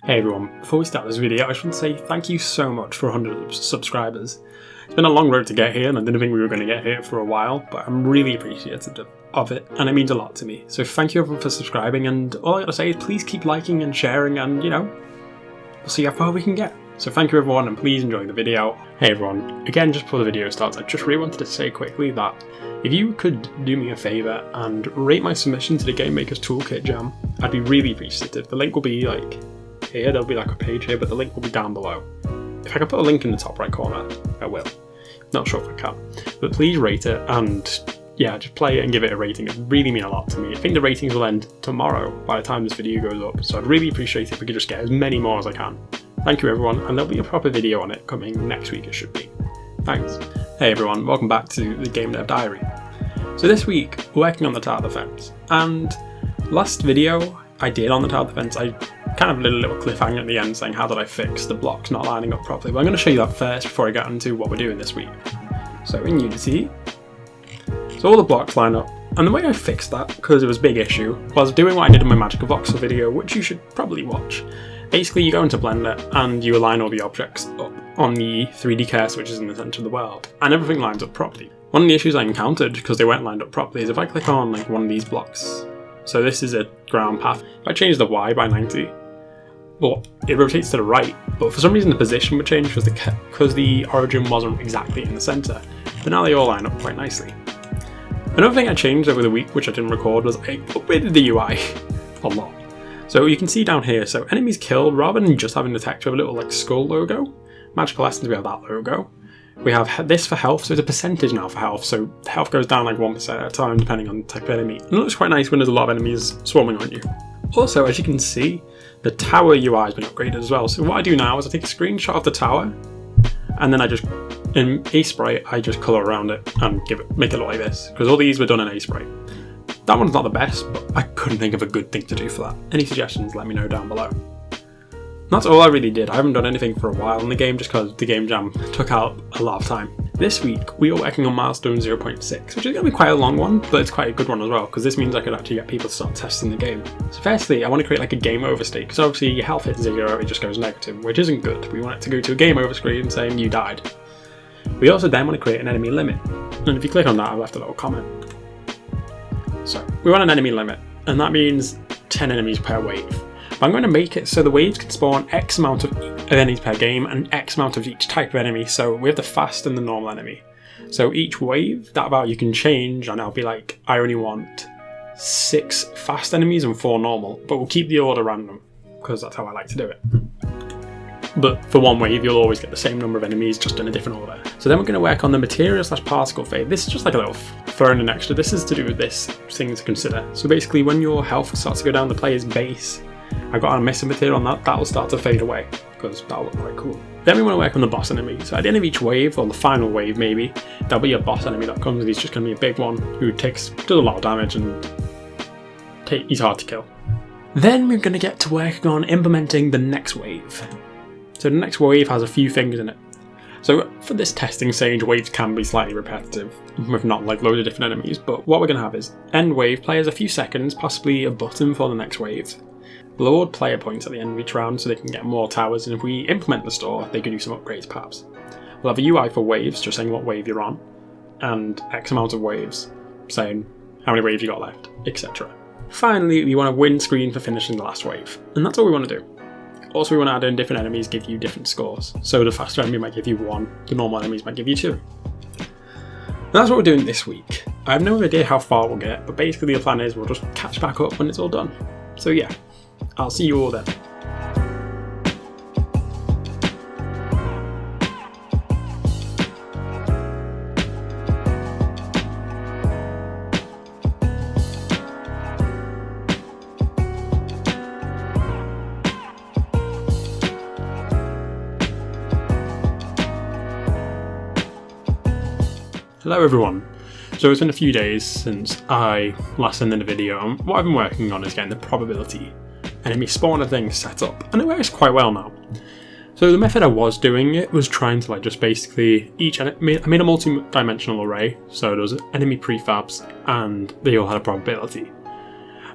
Hey everyone, before we start this video I just want to say thank you so much for 100 subscribers. It's been a long road to get here and I didn't think we were going to get here for a while, but I'm really appreciative of it and it means a lot to me. So thank you everyone for subscribing, and all I gotta say is please keep liking and sharing, and we'll see how far we can get. So thank you everyone, and please enjoy the video. Hey everyone, again just before the video starts I just really wanted to say quickly that if you could do me a favour and rate my submission to the Game Maker's Toolkit Jam, I'd be really appreciative. The link will be like here, there'll be like a page here, but the link will be down below. If I can put a link in the top right corner, I will. Not sure if I can. But please rate it, and yeah, just play it and give it a rating. It would really mean a lot to me. I think the ratings will end tomorrow by the time this video goes up, so I'd really appreciate it if we could just get as many more as I can. Thank you everyone, and there'll be a proper video on it coming next week, it should be. Thanks. Hey everyone, welcome back to the Game Dev Diary. So this week, we're working on the tower defense, and last video I did on the tower defense, I kind of did a little cliffhanger at the end saying how did I fix the blocks not lining up properly. But I'm going to show you that first before I get into what we're doing this week. So in Unity, so all the blocks line up, and the way I fixed that, because it was a big issue, was doing what I did in my Magic of Voxel video, which you should probably watch. Basically you go into Blender and you align all the objects up on the 3D cursor, which is in the centre of the world, and everything lines up properly. One of the issues I encountered, because they weren't lined up properly, is if I click on like one of these blocks, so this is a ground path, if I change the Y by 90, well, it rotates to the right, but for some reason the position would change because the origin wasn't exactly in the centre, but now they all line up quite nicely. Another thing I changed over the week, which I didn't record, was I upgraded the UI a lot. So you can see down here, so enemies killed, rather than just having the text, we have a little like skull logo. Magical Essence, we have that logo. We have this for health, so it's a percentage now for health, so health goes down like 1% at a time depending on the type of enemy. And it looks quite nice when there's a lot of enemies swarming on you. Also, as you can see, the tower UI has been upgraded as well. So what I do now is I take a screenshot of the tower, and then I just, in A-Sprite, I just colour around it and make it look like this, because all these were done in A-Sprite. That one's not the best, but I couldn't think of a good thing to do for that. Any suggestions, let me know down below. That's all I really did. I haven't done anything for a while in the game just because the game jam took out a lot of time. This week we are working on milestone 0.6, which is going to be quite a long one, but it's quite a good one as well because this means I could actually get people to start testing the game. So firstly, I want to create like a game over state, because obviously your health hits 0, it just goes negative, which isn't good. We want it to go to a game over screen saying you died. We also then want to create an enemy limit, and if you click on that, I've left a little comment. So we want an enemy limit, and that means 10 enemies per wave. But I'm going to make it so the waves can spawn X amount of enemies per game and X amount of each type of enemy. So we have the fast and the normal enemy. So each wave, that value can change, and I'll be like, I only want 6 fast enemies and 4 normal, but we'll keep the order random because that's how I like to do it. But for one wave, you'll always get the same number of enemies, just in a different order. So then we're going to work on the material/particle phase. This is just like a little throwing in extra. This is to do with this thing to consider. So basically, when your health starts to go down the player's base, I've got a missing material on that, that'll start to fade away, because that'll look quite cool. Then we want to work on the boss enemy. So at the end of each wave, or the final wave maybe, there'll be a boss enemy that comes, and he's just going to be a big one who does a lot of damage, and he's hard to kill. Then we're going to get to working on implementing the next wave. So the next wave has a few things in it. So for this testing stage, waves can be slightly repetitive, with not like loads of different enemies, but what we're going to have is end wave, players a few seconds, possibly a button for the next wave. Reward player points at the end of each round so they can get more towers, and if we implement the store, they can do some upgrades perhaps. We'll have a UI for waves, just saying what wave you're on, and X amount of waves, saying how many waves you got left, etc. Finally, we want a win screen for finishing the last wave, and that's all we want to do. Also, we want to add in different enemies give you different scores. So the faster enemy might give you 1, the normal enemies might give you 2. And that's what we're doing this week. I have no idea how far we'll get, but basically the plan is we'll just catch back up when it's all done. So yeah, I'll see you all then. Hello everyone. So it's been a few days since I last sent in a video, and what I've been working on is getting the probability enemy spawner thing set up, and it works quite well now. So the method I was doing it was trying to like just basically I made a multi-dimensional array, so there was enemy prefabs and they all had a probability.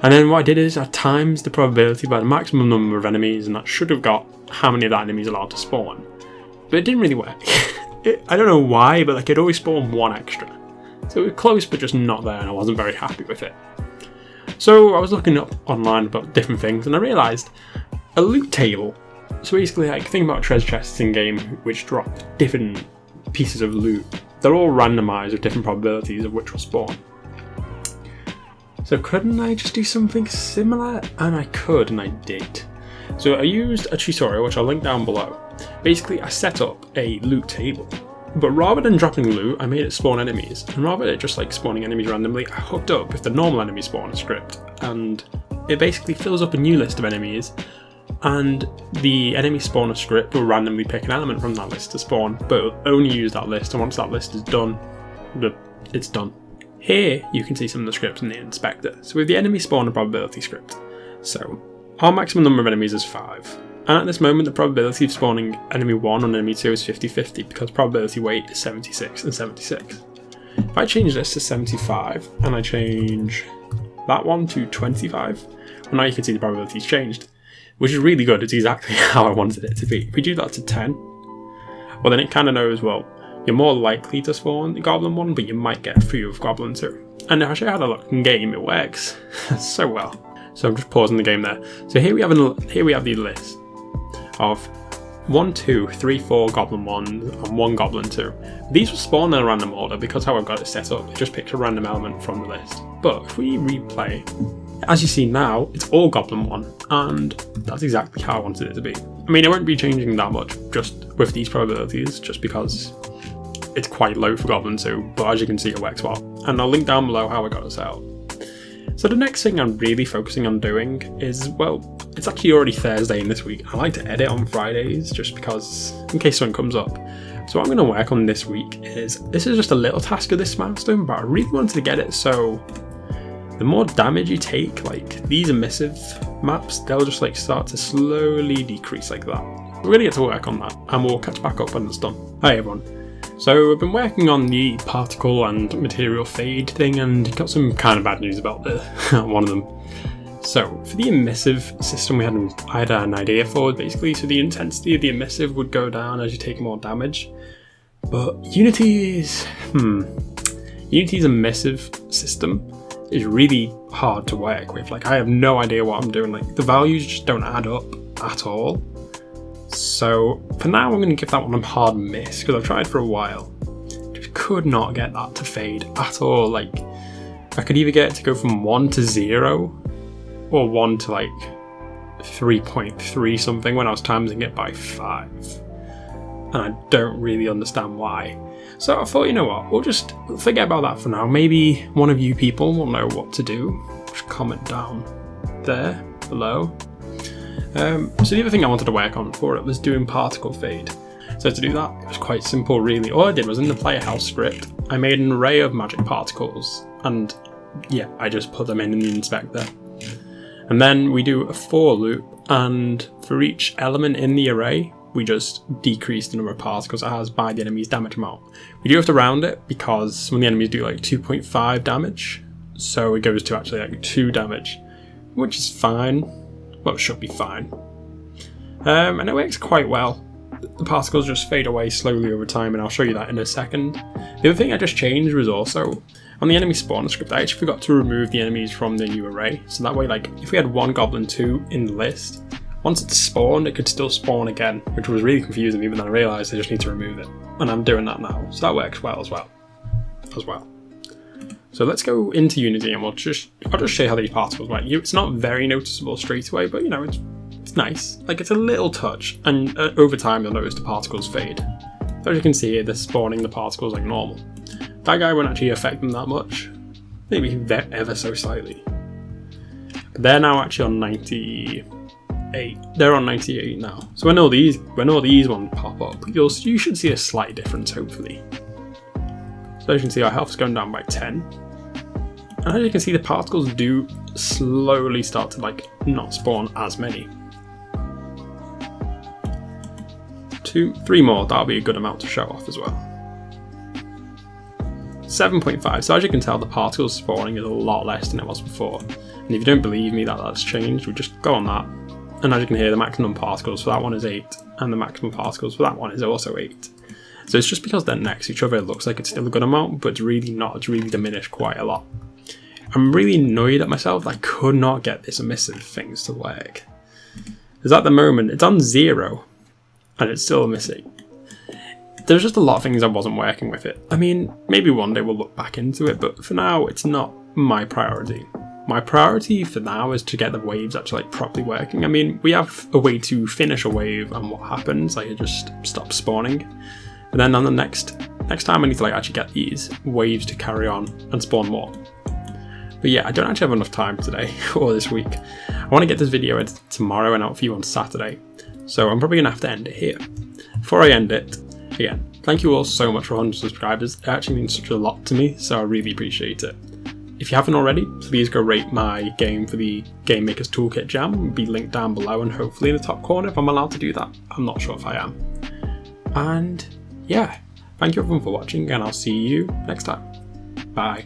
And then what I did is I times the probability by the maximum number of enemies, and that should have got how many of that enemy is allowed to spawn. But it didn't really work. I don't know why, but like it always spawned one extra. So it was close, but just not there, and I wasn't very happy with it. So I was looking up online about different things, and I realised a loot table. So basically, like, think about treasure chests in game which drop different pieces of loot. They're all randomised with different probabilities of which will spawn. So couldn't I just do something similar? And I could, and I did. So I used a tutorial, which I'll link down below. Basically, I set up a loot table. But rather than dropping loot, I made it spawn enemies. And rather than just like spawning enemies randomly, I hooked up with the normal enemy spawner script. And it basically fills up a new list of enemies. And the enemy spawner script will randomly pick an element from that list to spawn, but it'll only use that list, and once that list is done, it's done. Here you can see some of the scripts in the inspector. So with the enemy spawner probability script, so our maximum number of enemies is 5, and at this moment the probability of spawning enemy 1 on enemy 2 is 50-50 because probability weight is 76 and 76. If I change this to 75 and I change that one to 25, well, now you can see the probability's changed, which is really good. It's exactly how I wanted it to be. If we do that to 10, well then it kind of knows, well, you're more likely to spawn the Goblin 1, but you might get a few of Goblin 2. And if I show you how to look in game, it works so well. So I'm just pausing the game there. So here we have the list of 1, 2, 3, 4 Goblin 1 and 1 Goblin 2. These will spawn in a random order because how I've got it set up, it just picks a random element from the list. But if we replay, as you see now, it's all Goblin 1, and that's exactly how I wanted it to be. I mean, I won't be changing that much just with these probabilities, just because it's quite low for Goblin 2, but as you can see it works well. And I'll link down below how I got this out. So the next thing I'm really focusing on doing is, well, it's actually already Thursday in this week. I like to edit on Fridays just because, in case something comes up. So what I'm going to work on this week is, this is just a little task of this milestone, but I really wanted to get it so the more damage you take, like these emissive maps, they'll just like start to slowly decrease like that. We're going to get to work on that, and we'll catch back up when it's done. Hi everyone. So I've been working on the particle and material fade thing, and got some kind of bad news about one of them. So for the emissive system, I had an idea for it basically. So the intensity of the emissive would go down as you take more damage. But Unity's emissive system is really hard to work with. Like, I have no idea what I'm doing. Like, the values just don't add up at all. So for now, I'm going to give that one a hard miss because I've tried for a while. Just could not get that to fade at all. Like, I could either get it to go from 1 to 0 or 1 to like 3.3 something when I was timesing it by 5. And I don't really understand why. So I thought, you know what, we'll just forget about that for now. Maybe one of you people will know what to do. Just comment down there below. So the other thing I wanted to work on for it was doing particle fade. So to do that, it was quite simple really. All I did was in the player house script, I made an array of magic particles, and yeah, I just put them in the inspector. And then we do a for loop, and for each element in the array, we just decrease the number of particles it has by the enemy's damage amount. We do have to round it because some of the enemies do like 2.5 damage, so it goes to actually like 2 damage, which is fine. Well, it should be fine. And it works quite well. The particles just fade away slowly over time, and I'll show you that in a second. The other thing I just changed was also, on the enemy spawner script, I actually forgot to remove the enemies from the new array. So that way, like, if we had 1 Goblin 2 in the list, once it's spawned, it could still spawn again, which was really confusing, even though I realised I just need to remove it. And I'm doing that now, so that works well as well. So let's go into Unity, and I'll just show you how these particles work. It's not very noticeable straight away, but you know, it's nice. Like, it's a little touch, and over time you'll notice the particles fade. So as you can see here, they're spawning the particles like normal. That guy won't actually affect them that much, maybe ever so slightly. But they're now actually on 98. They're on 98 now. So when all these ones pop up, you should see a slight difference, hopefully. So as you can see, our health's going down by 10. And as you can see, the particles do slowly start to like not spawn as many. 2, 3 more, that'll be a good amount to show off as well. 7.5, so as you can tell, the particles spawning is a lot less than it was before. And if you don't believe me that that's changed, we just go on that. And as you can hear, the maximum particles for that one is 8, and the maximum particles for that one is also 8. So it's just because they're next to each other, it looks like it's still a good amount, but it's really not. It's really diminished quite a lot. I'm really annoyed at myself that I could not get this emissive things to work. Because at the moment, it's on 0, and it's still missing. There's just a lot of things I wasn't working with it. I mean, maybe one day we'll look back into it, but for now, it's not my priority. My priority for now is to get the waves actually properly working. I mean, we have a way to finish a wave, and what happens, it just stops spawning. And then on the next time I need to actually get these waves to carry on and spawn more. But yeah, I don't actually have enough time today or this week. I want to get this video edited tomorrow and out for you on Saturday. So I'm probably going to have to end it here. Before I end it, again, thank you all so much for 100 subscribers. It actually means such a lot to me, so I really appreciate it. If you haven't already, please go rate my game for the Game Maker's Toolkit Jam. It'll be linked down below and hopefully in the top corner if I'm allowed to do that. I'm not sure if I am. And yeah, thank you everyone for watching, and I'll see you next time. Bye.